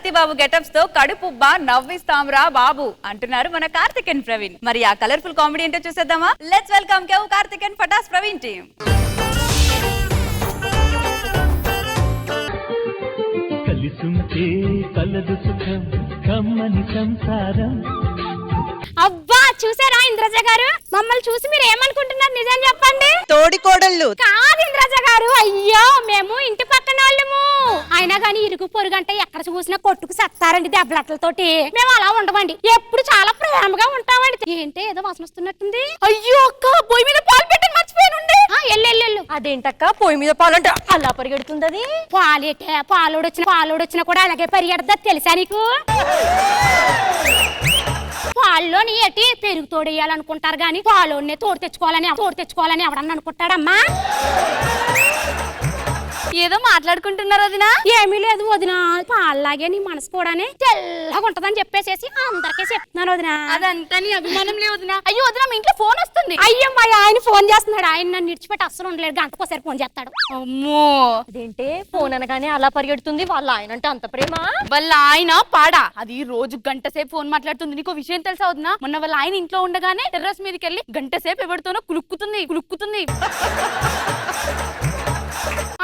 Satyababu getups తో కడుపుబ్బా నవ్విస్తాంరా బాబు అంటున్నారు మన కార్తిక్ అండ్ ప్రవీణ్. మరి ఆ కలర్ఫుల్ కామెడీ ఏంటో చూసేద్దామా? Let's welcome Karthik and Patas Praveen team. కలిసుంటే కలదు సుఖం కమ్మని సంసారం. అబ్బా చూసారా ఇంద్రజ గారు, మమ్మల్ని చూసి మీరు ఏమనుకుంటున్నారు నిజం చెప్పండి. తోడి కోడళ్ళు కాదు ఇంద్రజ గారు, అయ్యో మేము ఇంటి పక్కన వాళ్ళము. అయినా గానీ ఇరుగు పొరుగంటే ఎక్కడ చూసినా కొట్టుకు సత్తారండి దెబ్బలట్లతోటి. మేము అలా ఉండమండి, ఎప్పుడు చాలా ప్రేమగా ఉంటామండి. ఏంటి ఏదో వాసన వస్తున్నట్టుంది. అయ్యో అక్క పొయ్యి మీద పాలు పెట్టి మర్చిపోయానుండి. ఎల్లు అదేంటక్క పొయ్యి మీద పాలంటే అలా పరిగెడుతుంది అది? పాలేటే పాలోడొచ్చినా కూడా అలాగే పరిగెడదా తెలుసా నీకు? పాల్లోని ఎట్టి పెరుగు తోడేయాలనుకుంటారు గాని పాలోనే తోడు తెచ్చుకోవాలని ఎవడన్నా అనుకుంటాడమ్మా. ఏదో మాట్లాడుకుంటున్నారు వదినా. ఏమీ లేదు వదినా, పాల్లాగే నీ మనసు కూడానే తెల్లగా ఉంటదని చెప్పేసేసి అందరికీ చెప్తున్నాను వదినా. అదంతా నీ అభిమానం లే వదినా. అయ్యో వదినా మీ ఇంట్లో ఫోన్ వస్తుంది. అయ్యో మా ఆయన ఫోన్ చేస్తున్నాడు. ఆయన నన్ను విడిచిపెట్టి అస్సలు ఉండలేడు, గంటకోసారి ఫోన్ చేస్తాడు. అమ్మో అదేంటే ఫోన్ అనగానే అలా పరిగెడుతుంది? వాళ్ళ ఆయన అంటే అంత ప్రేమ? వాళ్ళ ఆయన పాడా, అది రోజు గంట సేపు ఫోన్ మాట్లాడుతుంది. నీకు విషయం తెలుసా వదినా? మొన్న వాళ్ళ ఆయన ఇంట్లో ఉండగానే టెర్రస్ మీదకి వెళ్ళి గంట సేపు ఎవరితోనో కులుక్కుతుంది.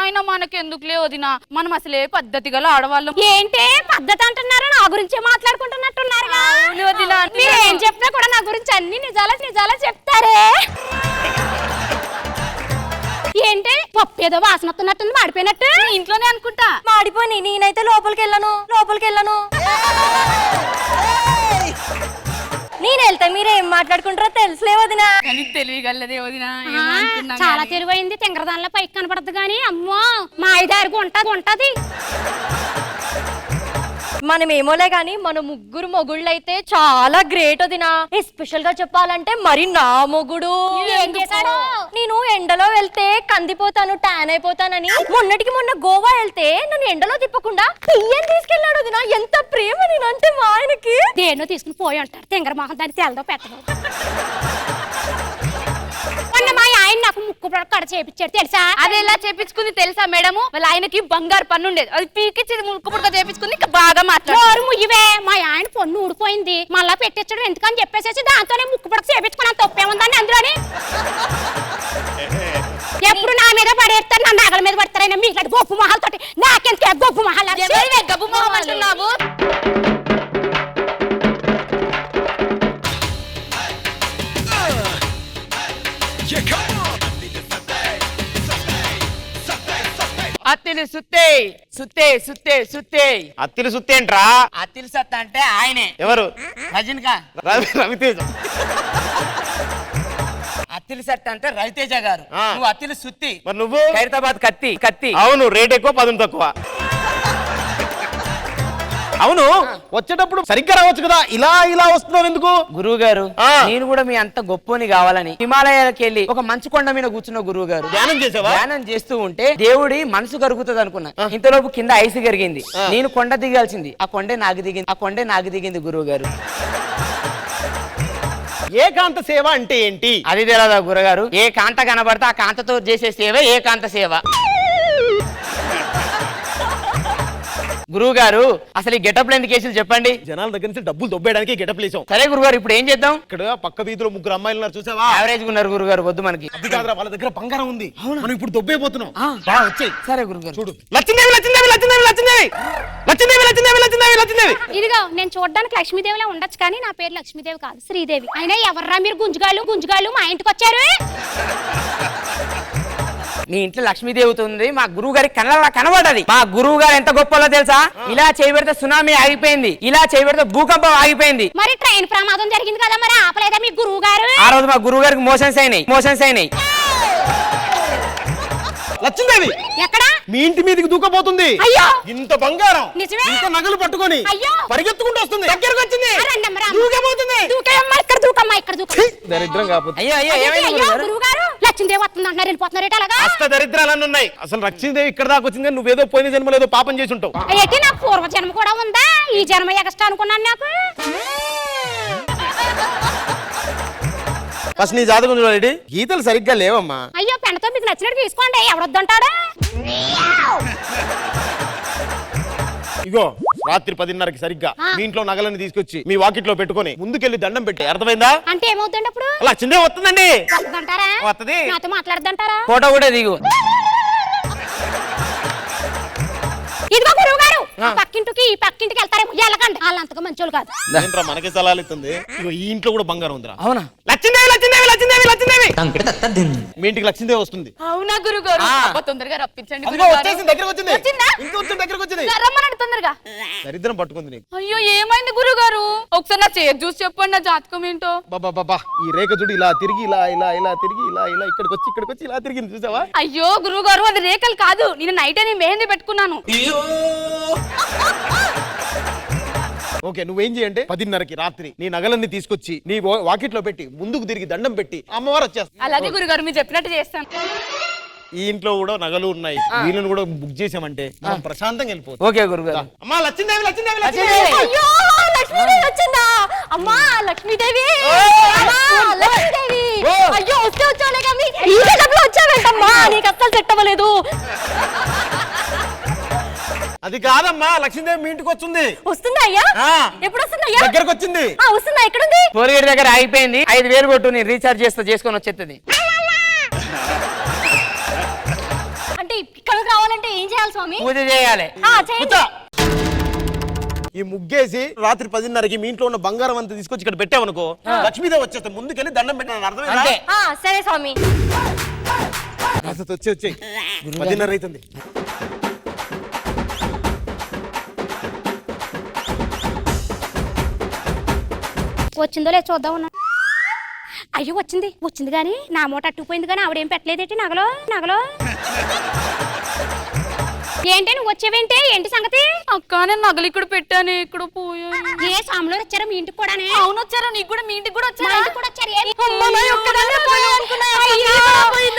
ఆయన మనకెందుకులే వదినా, మనం అసలే పద్ధతి గల ఆడవాళ్ళం. ఏంటే పద్ధతి అంటున్నారు? నా గురించే మాట్లాడుకుంటున్నట్టున్నారుగా. మీరు ఏం చెప్పినా కూడా నా గురించి అన్ని నిజాలే చెప్తారే. ఏంటి పప్పు ఏదో వాసన వస్తున్నట్టుంది, మాడిపోయినట్టు. ఇంట్లోనే అనుకుంటా. మాడిపోయి నేనైతే లోపలికి వెళ్ళను. నేను వెళ్తే మీరేం మాట్లాడుకుంటారో తెలుసులే వదినా. తెలియగలదే వదినా. చాలా తెలివైంది, తింగరదానిలో పైకి కనపడదు గాని అమ్మో మా ఐదారుకు ఉంటది. మనమేమోలే గాని మన ముగ్గురు మొగుళ్ళు అయితే చాలా గ్రేట్ వదినా. ఎస్పెషల్ గా చెప్పాలంటే మరి నా మొగుడు ఏం చేశాడు? నేను ఎండలో వెళ్తే కందిపోతాను, ట్యాన్ అయిపోతానని మొన్నటికి మొన్న గోవా వెళ్తే నన్ను ఎండలో తిప్పకుండా పియ్యని తీసుకెళ్ళాడు వదినా. ఎంత ప్రేమ నేనంటే మా ఆయనకి. దేన్నో తీసుకుని పోయి ఉంటారు తింగర మొహం, దాన్ని తెల్లదో పెట్టదు. మొన్న మా ఆయన నాకు ముక్కు కడ చేపించాడు తెలుసా? అది ఎలా చేపించుకుంది తెలుసా మేడము? వాళ్ళ ఆయనకి బంగారు పన్ను ఉండేది, అది పీకిచ్చి ముక్కు పుడక చేపించుకుంది. బాగా మాట్లాడు. ముయ్యవే, మా ఆయన పన్ను ఊడిపోయింది మళ్ళా పెట్టించడం ఎందుకని చెప్పేసి దాంతోనే ముక్కు పుడక చేపించుకున్నా. తప్పేముందని అందులోని ఎప్పుడు నా మీద పడేస్తారు, నా నగల మీద పడతారైనా మీకు గొప్ప మొహాలతోటి. నాకెందుకు గొప్ప మొహాలు? గబ్బు మొహం అంటున్నావు. అత్తిలి సుత్తే సుత్తే సుత్తే సుత్తే. అత్తిలి సుత్తేంట్రా? అత్తిలి సత్త అంటే ఆయనే. ఎవరు? రజనీకాంత్. రవితేజ. అత్తిలి సత్త అంటే రవితేజ గారు. నువ్వు అత్తిలి సుత్తి. మరి నువ్వు? ఖైరతాబాద్ కత్తి. అవును, రేట్ ఎక్కువ పదును తక్కువ. అవును, వచ్చేటప్పుడు సరిగ్గా రావచ్చు కదా, ఇలా వస్తున్నావు ఎందుకు? గురువు గారు నేను కూడా మీ అంత గొప్పని కావాలని హిమాలయాలకు వెళ్ళి ఒక మంచు కొండ మీద కూర్చున్న గురువు గారు. ధ్యానం చేస్తూ ఉంటే దేవుడి మనసు కరుగుతుంది అనుకున్నా. ఇంతలోపు కింద ఐసు కరిగింది. నేను కొండ దిగాల్సింది, ఆ కొండే నాకు దిగింది గురువు గారు. ఏకాంత సేవ అంటే ఏంటి? అది తెలియదా గురుగారు? ఏ కాంత కనబడితే ఆ కాంతతో చేసే సేవ ఏకాంత సేవ. గురువు గారు అసలు ఈ గెటప్ ఎందుకు కేసులు చెప్పండి? జనాల దగ్గర నుంచి డబ్బులు దొబ్బేయడానికి గెటప్ లేసాం. సరే గురుగారు, ఇప్పుడు ఏం చేద్దాం? ఇక్కడ పక్క వీధిలో ముగ్గురు అమ్మాయిలు ఉన్నారు, చూసావా? యావరేజ్ ఉన్నారు గురుగారు, వద్దు మనకి. అది కాదురా, వాళ్ళ దగ్గర బంగారం ఉంది. మనం ఇప్పుడు దొబ్బేపోతున్నాం. వచ్చేయ్. సరే గురుగారు. చూడు, లక్ష్మీదేవి. ఇదిగో నేను చూడడానికి లక్ష్మీదేవిలా ఉండొచ్చు కానీ నా పేరు లక్ష్మీదేవి కాదు, శ్రీదేవి. అయినా ఎవర్రా మీరు గుంజుగాలు మా ఇంటికి వచ్చారు? మీ ఇంట్లో లక్ష్మీదేవి ఉంది, మా గురువు గారికి కనబడది. మా గురువు గారు ఎంత గొప్పలో తెలుసా? ఇలా చేయబెడితే సునామీ ఆగిపోయింది, ఇలా చేయబెడితే భూకంపం ఆగిపోయింది. మరి ట్రైన్ ప్రమాదం జరిగింది కదా, మరి ఆపలేదా మీ గురువు గారు? ఆ రోజు మా గురువు గారికి మోషన్స్ అయినాయి. లక్ష్మీదేవి ఎక్కడ? మీ ఇంటి మీదకి దూకపోతుంది. అయ్యో, ఇంత బంగారం, నిజమే? ఇంత నగలు పట్టుకొని పరిగెత్తుకుంటూ వస్తుంది, దగ్గరకు వచ్చింది, దూకపోతుంది. దరిద్రం కాకపోతే. అయ్యో గురువు గారు లక్ష్మీదేవి వస్తుంది అంటున్నారు, వెళ్ళిపోతున్నారు అలాగా? అష్ట దరిద్రాలన్నీ ఉన్నాయి. అసలు లక్ష్మీదేవి ఇక్కడ దాకా వచ్చింది, నువ్వేదో పోయిన జన్మలో ఏదో పాపం చేసి ఉంటావు. అయితే నాకు పూర్వ జన్మ కూడా ఉందా? ఈ జన్మ ఎగస్ట్రా అనుకున్నాను నాకు. ఫస్ట్ నీ జాతకం చూడండి, గీతలు సరిగ్గా లేవమ్మా. అయ్యో పెన్నుతో మీకు నచ్చినట్టు తీసుకోండి, ఎవడొద్దంటాడా? ఇగో రాత్రి 10:30కి సరిగ్గా మీ ఇంట్లో నగలని తీసుకొచ్చి మీ వాకిట్లో పెట్టుకొని ముందుకెళ్ళి దండం పెట్టి, అర్థమైందా? అంటే ఏమవుతుంది అప్పుడు? లక్ష్మీదేవి వస్తుందండి. వస్తుందంటారా? వస్తది. నాతో మాట్లాడదంటారా? ఫోటో కూడా దిగు. ఇదిగో గురువు గారు, పక్కింటికి ఈ పక్కింటికి వెళ్తారేమో, వెళ్ళకండి, వాళ్ళంతగా మంచోళ్ళు కాదు. ఏంట్రా మనకి సలహాలు ఇస్తుంది? ఇగో ఈ ఇంట్లో కూడా బంగారం ఉందిరా. అవునా? లక్ష్మీదేవి లక్ష్మీదేవి లక్ష్మీదేవి లక్ష్మీదేవి మీ ఇంటికి లక్ష్మీదేవి వస్తుంది. అవునా గురుగారు? అబ్బా, తొందరగా రప్పించండి అదిగో గురుగారు. వచ్చేసింది, దగ్గరకు వచ్చింది. వచ్చిందా? ఇంకా వచ్చింది, దగ్గరకు వచ్చింది. రమ్మనండి తొందరగా. దరిద్రం పట్టుకుంది నీకు. అయ్యో ఏమైంది గురుగారు? ఒకసారి నా చేతి చూసి చెప్పండి, నా జాతకం ఏంటో. బాబా ఈ రేఖ చూడు, ఇలా తిరిగి ఇలా ఇలా ఇలా తిరిగి ఇలా ఇలా ఇక్కడికి వచ్చి ఇలా తిరిగింది, చూసావా? అయ్యో గురుగారు, అది రేఖలు కాదు. నేను నైట్ అని మెహందీ పెట్టుకున్నాను. ఓకే, నువ్వేం చేయంటే 10:30కి రాత్రి నీ నగలన్నీ తీసుకొచ్చి నీ వాకిట్లో పెట్టి ముందుకు తిరిగి దండం పెట్టి అమ్మవారు వచ్చేస్తా. అలాగే గురుగారు, మీరు చెప్పినట్టు చేస్తాను. ఈ ఇంట్లో కూడా నగలు ఉన్నాయి, వీళ్ళని కూడా బుక్ చేసామంటే మనం ప్రశాంతంగా వెళ్ళిపోతాం. ఓకే గురుగారు. అమ్మా లక్ష్మీదేవి లక్ష్మీదేవి లక్ష్మీదేవి. అయ్యో లక్ష్మీదేవి వచ్చిందా? అమ్మా లక్ష్మీదేవి, అమ్మా లక్ష్మీదేవి. అయ్యో వస్తే వచ్చావులే కానీ ఈ గెటప్లో వచ్చావేంటమ్మా? నీకు అస్సలు సెట్ అవ్వలేదు. అది కాదమ్మా, లక్ష్మీదేవి మీ ఇంటికి వచ్చింది. వస్తుందా అయ్యా? ఆ. ఎప్పుడు వస్తుందా అయ్యా? దగ్గరకు వచ్చింది. వస్తుందా? ఎక్కడుంది? టోల్గేట్ దగ్గర ఆగిపోయింది. 5,000 కొట్టు, నేను రీఛార్జ్ చేసుకొని వచ్చేస్తుంది. అంటే ఇక్కడికి రావాలంటే ఏం చేయాలి స్వామి? పూజ చేయాలి. చేయండి. ఈ ముగ్గేసి రాత్రి 10:30కి మీ ఇంట్లో ఉన్న బంగారం అంతా తీసుకొచ్చి ఇక్కడ పెట్టామనుకో, లక్ష్మీదేవి వచ్చేస్తే ముందుకెళ్ళి దండం పెట్టాను, అర్థమైందా? అంతే. సరే స్వామి. వచ్చి 10:30 అవుతుంది. వచ్చిందో లేదు చూద్దాం ఉన్నా. అయ్యో వచ్చింది కానీ నా మూట అట్టుకుపోయింది కానీ ఆవిడేం పెట్టలేదేంటి నగలో ఏంటి నువ్వు వచ్చేవేంటి? ఏంటి సంగతి? అక్క, నేను నగలు ఇక్కడ పెట్టాను, ఇక్కడ పోయాను. ఏ సాములో వచ్చారా మీ ఇంటికి కూడానే? అవును వచ్చారా? నీకు కూడా మీ ఇంటికి కూడా మా వచ్చారా? ఇంటికి కూడా వచ్చారు. అయ్యో,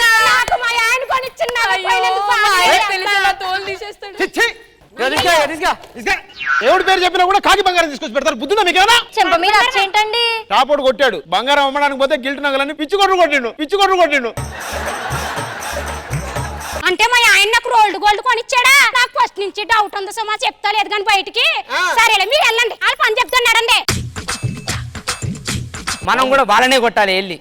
నాకు మా ఆయన కొనిచ్చిన నగలు పోయినందుకు బాధ. తోలు తీసేస్తాడు. ఛీ, ఛీ. తీసుకా. దేవుడి పేరు చెప్పినా కూడా కాకి బంగారం తీసుకొచ్చి పెడతారు, బుద్ధినా మీకేనా? చెంప మీద వచ్చేంటండి? కాపోడు కొట్టాడు, బంగారం అమ్మడానికి పోతే గిల్ట్ నగలన్నీ పిచ్చి కొట్టు కొట్టిండు. అంటే మా ఆయన నాకు రోల్డ్ గోల్డ్ కొనిచ్చాడా? నాకు ఫస్ట్ నుంచి డౌట్ ఉంది సుమా, చెప్తా లేదు కానీ బయటికి. సరేలే మీరు వెళ్ళండి, వాళ్ళు పని చెప్తున్నారండి. మనం కూడా వాళ్ళనే కొట్టాలి వెళ్ళి.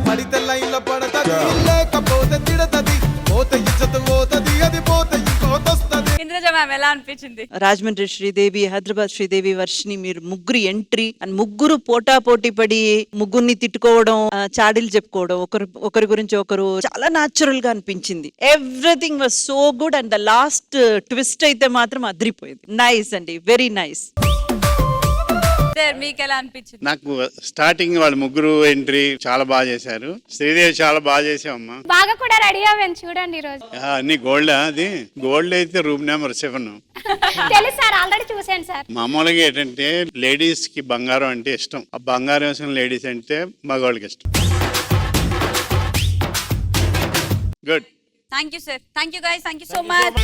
పడితే లైన్లో పడతది, లేకపోతే తిడతది, పోతే ఇచ్చత పోతది, అది పోతే ఇంకోతొస్తది. ఇంద్రజ మ్యామ్ ఎలా అనిపించింది? రాజమండ్రి శ్రీదేవి, హైదరాబాద్ శ్రీదేవి, వర్షిని, మీరు ముగ్గురు ఎంట్రీ అండ్ ముగ్గురు పోటీ పడి ముగ్గురిని తిట్టుకోవడం, చాడీలు చెప్పుకోవడం, ఒకరి గురించి ఒకరు చాలా న్యాచురల్ గా అనిపించింది. Everything was so good and the last twist అయితే మాత్రం అదిరిపోయింది. నైస్ అండి, వెరీ నైస్. మీకు ఎలా అనిపించింది? నాకు స్టార్టింగ్ వాళ్ళు ముగ్గురు ఎంట్రీ చాలా బాగా చేశారు. శ్రీదేవి చాలా బాగా చేసావమ్మా. బాగా కూడా రెడీ అవ్వాను చూడండి ఈ రోజు. అన్ని గోల్డ్, అది గోల్డ్ అయితే రూమ్ నెంబర్ 7. తెలుసు సార్, ఆల్రెడీ చూసాను సార్. మామూలుగా ఏంటంటే లేడీస్ కి బంగారం అంటే ఇష్టం. ఆ బంగారం వేసిన లేడీస్ అంటే మగవాళ్ళకి ఇష్టం. Good. Thank you sir. Thank you guys. Thank you so much.